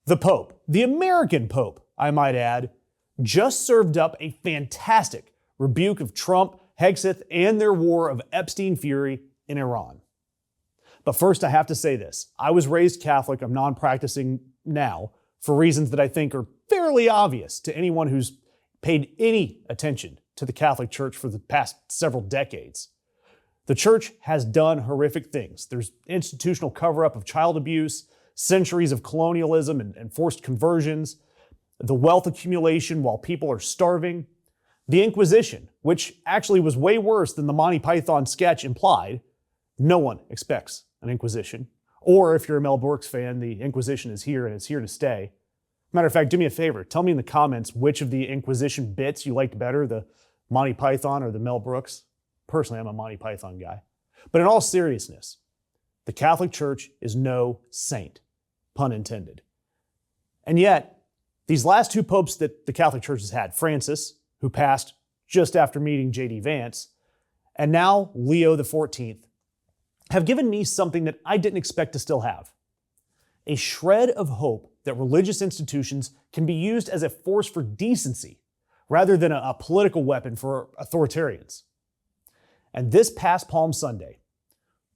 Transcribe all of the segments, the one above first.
The Pope, the American Pope, I might add, just served up a fantastic rebuke of Trump, Hegseth, and their war of Epstein fury in Iran. But first, I have to say this. I was raised Catholic. I'm non-practicing now for reasons that I think are fairly obvious to anyone who's paid any attention to the Catholic Church for the past several decades. The Church has done horrific things. There's institutional cover-up of child abuse, centuries of colonialism and forced conversions, the wealth accumulation while people are starving, the Inquisition, which actually was way worse than the Monty Python sketch implied. No one expects an Inquisition. Or if you're a Mel Brooks fan, the Inquisition is here and it's here to stay. Matter of fact, do me a favor. Tell me in the comments which of the Inquisition bits you liked better, the Monty Python or the Mel Brooks. Personally, I'm a Monty Python guy. But in all seriousness, the Catholic Church is no saint, pun intended. And yet, these last two popes that the Catholic Church has had, Francis, who passed just after meeting J.D. Vance, and now Leo XIV, have given me something that I didn't expect to still have. A shred of hope that religious institutions can be used as a force for decency rather than a political weapon for authoritarians. And this past Palm Sunday,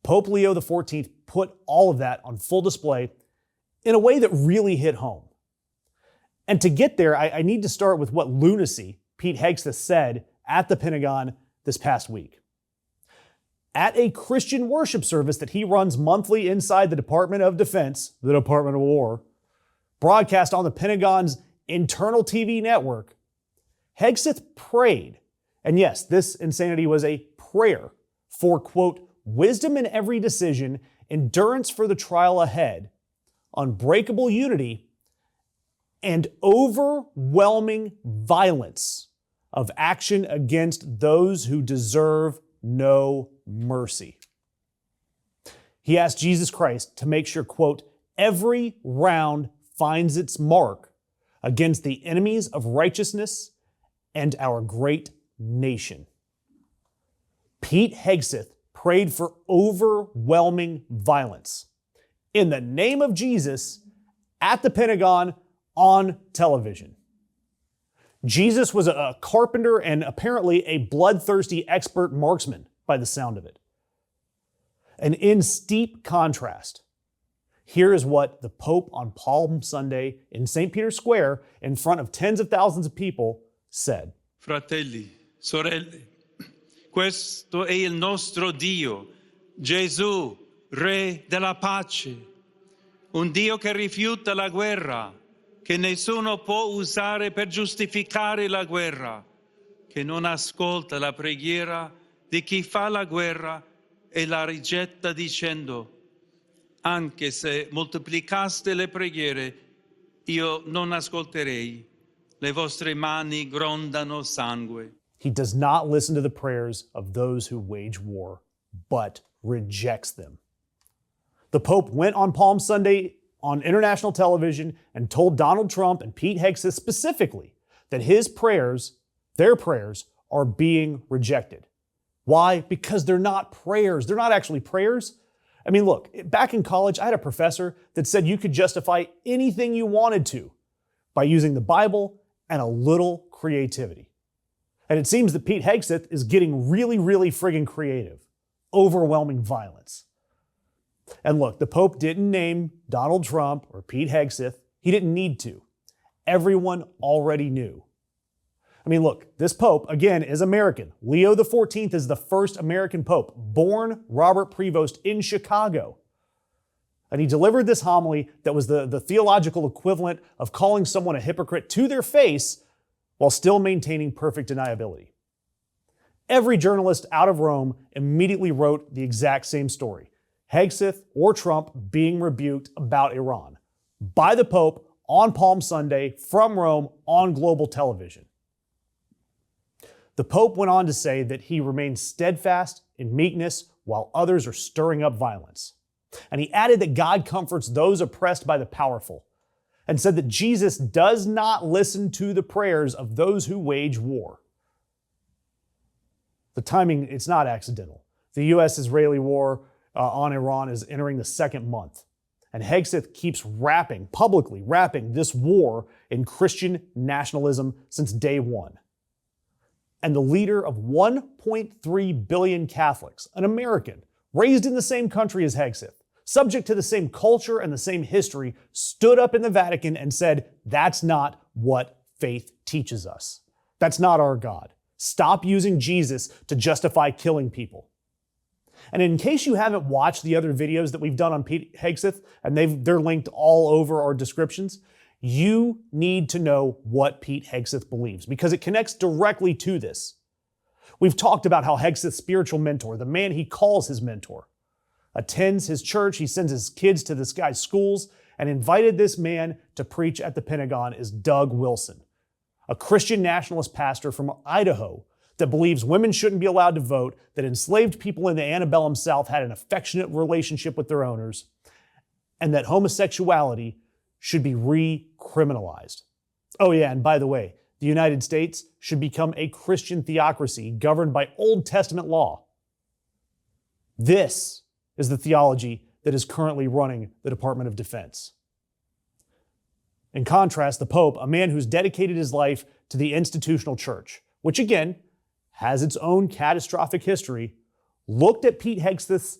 Pope Leo XIV put all of that on full display in a way that really hit home. And to get there, I need to start with what lunacy Pete Hegseth said at the Pentagon this past week. At a Christian worship service that he runs monthly inside the Department of Defense, the Department of War, broadcast on the Pentagon's internal TV network, Hegseth prayed, and yes, this insanity was a prayer for, quote, wisdom in every decision, endurance for the trial ahead, unbreakable unity, and overwhelming violence of action against those who deserve no mercy. He asked Jesus Christ to make sure, quote, every round finds its mark against the enemies of righteousness and our great nation. Pete Hegseth prayed for overwhelming violence in the name of Jesus at the Pentagon on television. Jesus was a carpenter and apparently a bloodthirsty expert marksman by the sound of it. And in steep contrast, here is what the Pope on Palm Sunday in St. Peter's Square in front of tens of thousands of people said. Fratelli, sorelle, questo è il nostro Dio, Gesù, Re della pace, un Dio che rifiuta la guerra, che nessuno può usare per giustificare la guerra, che non ascolta la preghiera di chi fa la guerra e la rigetta dicendo, anche se moltiplicaste le preghiere, io non ascolterei. Le vostre mani grondano sangue. He does not listen to the prayers of those who wage war, but rejects them. The Pope went on Palm Sunday on international television and told Donald Trump and Pete Hegseth specifically that his prayers, their prayers, are being rejected. Why? Because they're not prayers. They're not actually prayers. I mean, look, back in college, I had a professor that said you could justify anything you wanted to by using the Bible and a little creativity. And it seems that Pete Hegseth is getting really, really friggin' creative. Overwhelming violence. And look, the Pope didn't name Donald Trump or Pete Hegseth. He didn't need to. Everyone already knew. I mean, look, this Pope, again, is American. Leo XIV is the first American Pope, born Robert Prevost in Chicago. And he delivered this homily that was the theological equivalent of calling someone a hypocrite to their face while still maintaining perfect deniability. Every journalist out of Rome immediately wrote the exact same story. Hegseth or Trump being rebuked about Iran by the Pope on Palm Sunday from Rome on global television. The Pope went on to say that he remains steadfast in meekness while others are stirring up violence. And he added that God comforts those oppressed by the powerful, and said that Jesus does not listen to the prayers of those who wage war. The timing, it's not accidental. The U.S.-Israeli war on Iran is entering the second month. And Hegseth keeps publicly wrapping this war in Christian nationalism since day one. And the leader of 1.3 billion Catholics, an American, raised in the same country as Hegseth, subject to the same culture and the same history, stood up in the Vatican and said, that's not what faith teaches us. That's not our God. Stop using Jesus to justify killing people. And in case you haven't watched the other videos that we've done on Pete Hegseth, and they're linked all over our descriptions, you need to know what Pete Hegseth believes because it connects directly to this. We've talked about how Hegseth's spiritual mentor, the man he calls his mentor, attends his church, he sends his kids to this guy's schools, and invited this man to preach at the Pentagon is Doug Wilson, a Christian nationalist pastor from Idaho that believes women shouldn't be allowed to vote, that enslaved people in the antebellum South had an affectionate relationship with their owners, and that homosexuality should be recriminalized. Oh yeah, and by the way, the United States should become a Christian theocracy governed by Old Testament law. This is the theology that is currently running the Department of Defense. In contrast, the Pope, a man who's dedicated his life to the institutional church, which again has its own catastrophic history, looked at Pete Hegseth's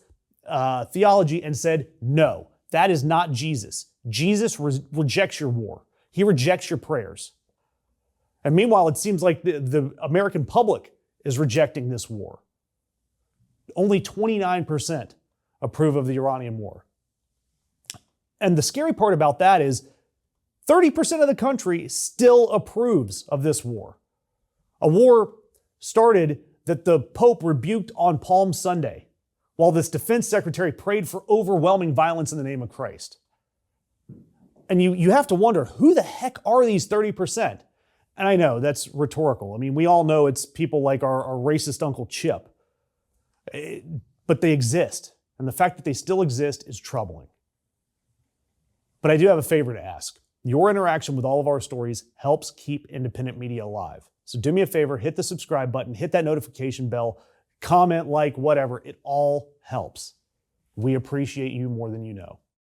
theology and said, no, that is not Jesus. Jesus rejects your war. He rejects your prayers. And meanwhile, it seems like the American public is rejecting this war. Only 29% approve of the Iranian war. And the scary part about that is 30% of the country still approves of this war. A war started that the Pope rebuked on Palm Sunday, while this defense secretary prayed for overwhelming violence in the name of Christ. And you have to wonder, who the heck are these 30%? And I know that's rhetorical. I mean, we all know it's people like our racist Uncle Chip. But they exist. And the fact that they still exist is troubling. But I do have a favor to ask. Your interaction with all of our stories helps keep independent media alive. So do me a favor, hit the subscribe button, hit that notification bell, comment, like, whatever. It all helps. We appreciate you more than you know.